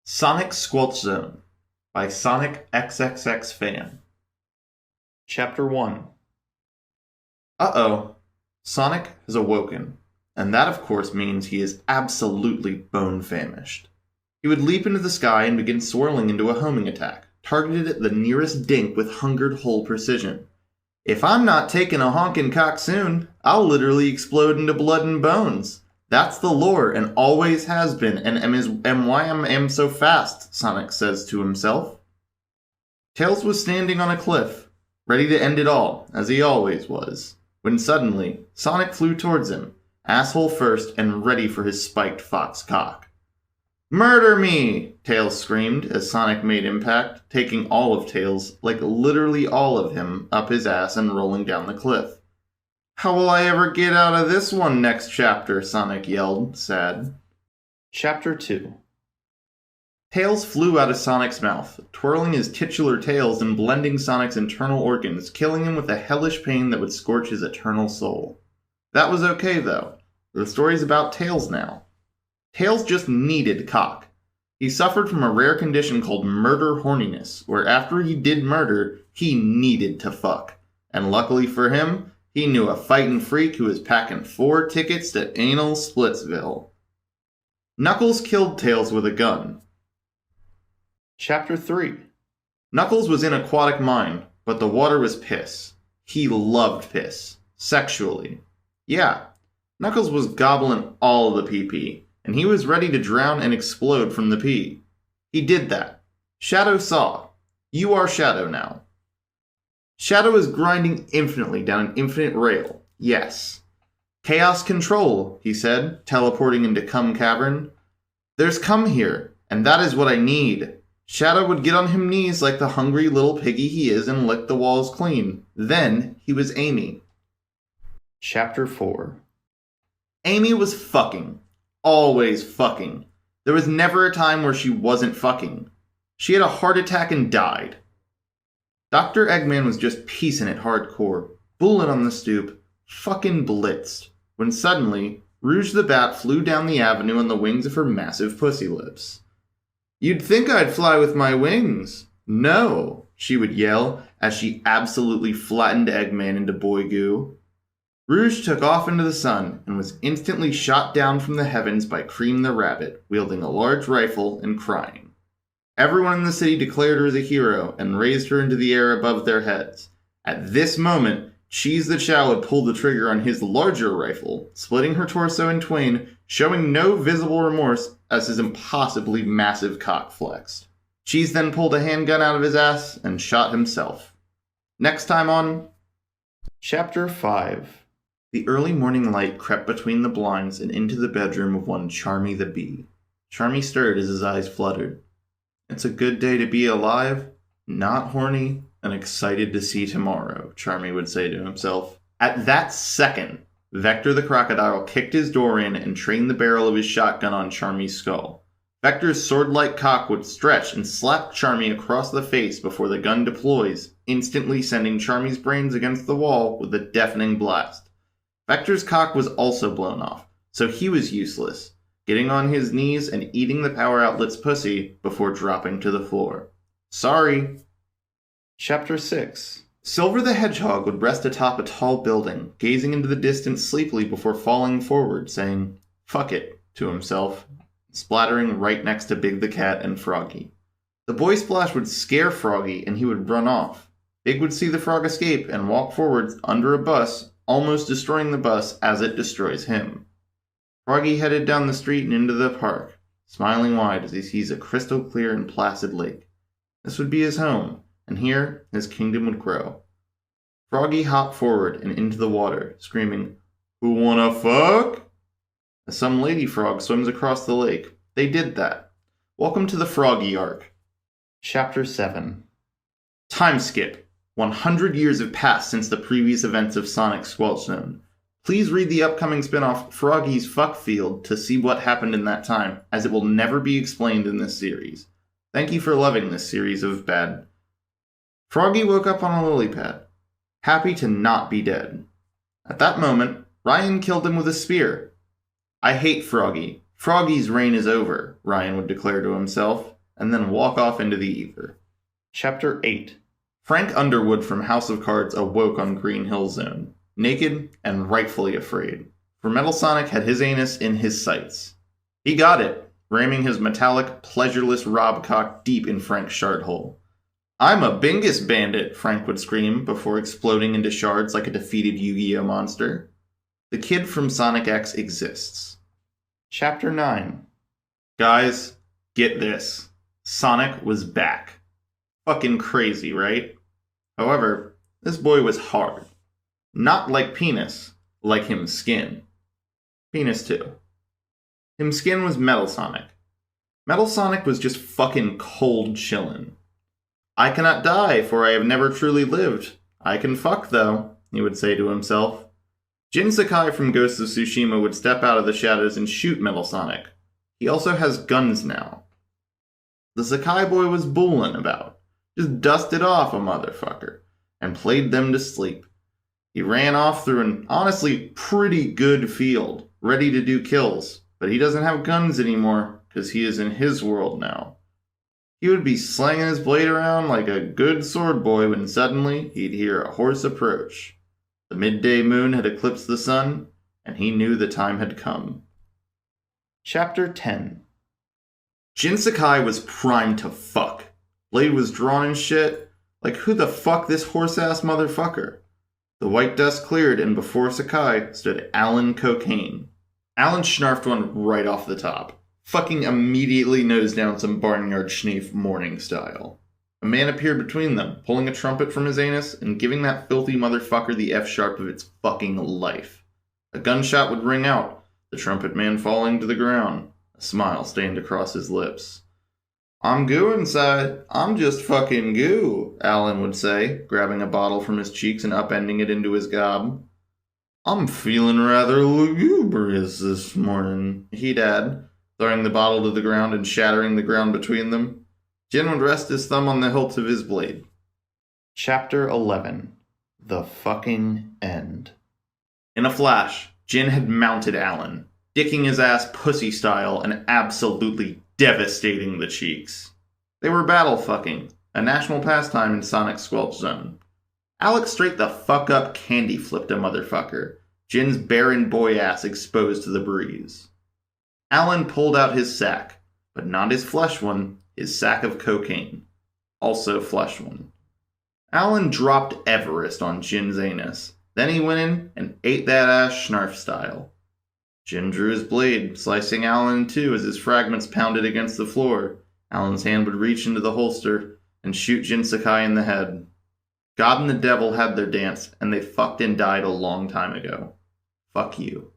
Sonic Squelch Zone by Sonic XXX Fan. Chapter 1. Uh-oh. Sonic has awoken, and that of course means he is absolutely bone-famished. He would leap into the sky and begin swirling into a homing attack, targeted at the nearest dink with hungered hole precision. If I'm not taking a honkin' cock soon, I'll literally explode into blood and bones. That's the lore, and always has been, and why I am so fast, Sonic says to himself. Tails was standing on a cliff, ready to end it all, as he always was, when suddenly, Sonic flew towards him, asshole first and ready for his spiked fox cock. Murder me! Tails screamed as Sonic made impact, taking all of Tails, like literally all of him, up his ass and rolling down the cliff. How will I ever get out of this one next chapter? Sonic yelled, sad. Chapter 2. Tails flew out of Sonic's mouth, twirling his titular tails and blending Sonic's internal organs, killing him with a hellish pain that would scorch his eternal soul. That was okay, though. The story's about Tails now. Tails just needed cock. He suffered from a rare condition called murder horniness, where after he did murder, he needed to fuck. And luckily for him, he knew a fightin' freak who was packing 4 tickets to anal Splitsville. Knuckles killed Tails with a gun. Chapter 3. Knuckles was in Aquatic Mine, but the water was piss. He loved piss. Sexually. Yeah, Knuckles was gobbling all the pee-pee, and he was ready to drown and explode from the pee. He did that. Shadow saw. You are Shadow now. Shadow is grinding infinitely down an infinite rail. Yes. Chaos control, he said, teleporting into Cum Cavern. There's cum here, and that is what I need. Shadow would get on his knees like the hungry little piggy he is and lick the walls clean. Then he was Amy. Chapter 4. Amy was fucking. Always fucking. There was never a time where she wasn't fucking. She had a heart attack and died. Dr. Eggman was just piecing it hardcore, bullet on the stoop, fucking blitzed, when suddenly, Rouge the Bat flew down the avenue on the wings of her massive pussy lips. You'd think I'd fly with my wings. No, she would yell, as she absolutely flattened Eggman into boy goo. Rouge took off into the sun, and was instantly shot down from the heavens by Cream the Rabbit, wielding a large rifle and crying. Everyone in the city declared her as a hero and raised her into the air above their heads. At this moment, Cheese the Chow would pull the trigger on his larger rifle, splitting her torso in twain, showing no visible remorse as his impossibly massive cock flexed. Cheese then pulled a handgun out of his ass and shot himself. Next time on Chapter 5. The early morning light crept between the blinds and into the bedroom of one Charmy the Bee. Charmy stirred as his eyes fluttered. It's a good day to be alive, not horny, and excited to see tomorrow, Charmy would say to himself. At that second, Vector the crocodile kicked his door in and trained the barrel of his shotgun on Charmy's skull. Vector's sword-like cock would stretch and slap Charmy across the face before the gun deploys, instantly sending Charmy's brains against the wall with a deafening blast. Vector's cock was also blown off, so he was useless, getting on his knees and eating the power outlet's pussy before dropping to the floor. Sorry. Chapter 6. Silver the Hedgehog would rest atop a tall building, gazing into the distance sleepily before falling forward, saying, "Fuck it," to himself, splattering right next to Big the Cat and Froggy. The boy splash would scare Froggy and he would run off. Big would see the frog escape and walk forward under a bus, almost destroying the bus as it destroys him. Froggy headed down the street and into the park, smiling wide as he sees a crystal clear and placid lake. This would be his home, and here his kingdom would grow. Froggy hopped forward and into the water, screaming, "Who wanna fuck?" As some lady frog swims across the lake. They did that. Welcome to the Froggy arc. Chapter 7. Time skip. 100 years have passed since the previous events of Sonic Squelch Zone. Please read the upcoming spin-off Froggy's Fuck Field to see what happened in that time, as it will never be explained in this series. Thank you for loving this series of bad. Froggy woke up on a lily pad, happy to not be dead. At that moment, Ryan killed him with a spear. I hate Froggy. Froggy's reign is over, Ryan would declare to himself. and then walk off into the ether. Chapter 8. Frank Underwood from House of Cards awoke on Green Hill Zone, naked and rightfully afraid, for Metal Sonic had his anus in his sights. He got it, ramming his metallic, pleasureless robcock deep in Frank's shard hole. "I'm a Bingus bandit," Frank would scream before exploding into shards like a defeated Yu-Gi-Oh monster. The kid from Sonic X exists. Chapter 9. Guys, get this. Sonic was back. Fucking crazy, right? However, this boy was hard. Not like penis, like him skin. Penis too. Him skin was Metal Sonic. Metal Sonic was just fucking cold chillin'. "I cannot die, for I have never truly lived. I can fuck, though," he would say to himself. Jin Sakai from Ghost of Tsushima would step out of the shadows and shoot Metal Sonic. He also has guns now. The Sakai boy was bullin' about. Just dusted off a motherfucker, and played them to sleep. He ran off through an honestly pretty good field, ready to do kills, but he doesn't have guns anymore, because he is in his world now. He would be slinging his blade around like a good sword boy when suddenly he'd hear a horse approach. The midday moon had eclipsed the sun, and he knew the time had come. Chapter 10. Jin Sakai was primed to fuck. Blade was drawn and shit. Like, who the fuck this horse-ass motherfucker? The white dust cleared, and before Sakai stood Alan Cocaine. Alan schnarfed one right off the top. Fucking immediately nosed down some barnyard schneef morning style. A man appeared between them, pulling a trumpet from his anus and giving that filthy motherfucker the F-sharp of its fucking life. A gunshot would ring out, the trumpet man falling to the ground. A smile stained across his lips. "I'm goo inside. I'm just fucking goo," Alan would say, grabbing a bottle from his cheeks and upending it into his gob. "I'm feeling rather lugubrious this morning," he'd add, throwing the bottle to the ground and shattering the ground between them. Jin would rest his thumb on the hilt of his blade. Chapter 11. The fucking end. In a flash, Jin had mounted Alan, dicking his ass pussy style and absolutely devastating the cheeks. They were battle fucking, a national pastime in Sonic's Squelch Zone. Alex straight the fuck up candy flipped a motherfucker, Jin's barren boy ass exposed to the breeze. Alan pulled out his sack, but not his flesh one, his sack of cocaine. Also flesh one. Alan dropped Everest on Jin's anus. Then he went in and ate that ass schnarf style. Jin drew his blade, slicing Alan in two as his fragments pounded against the floor. Alan's hand would reach into the holster and shoot Jin Sakai in the head. God and the devil had their dance, and they fucked and died a long time ago. Fuck you.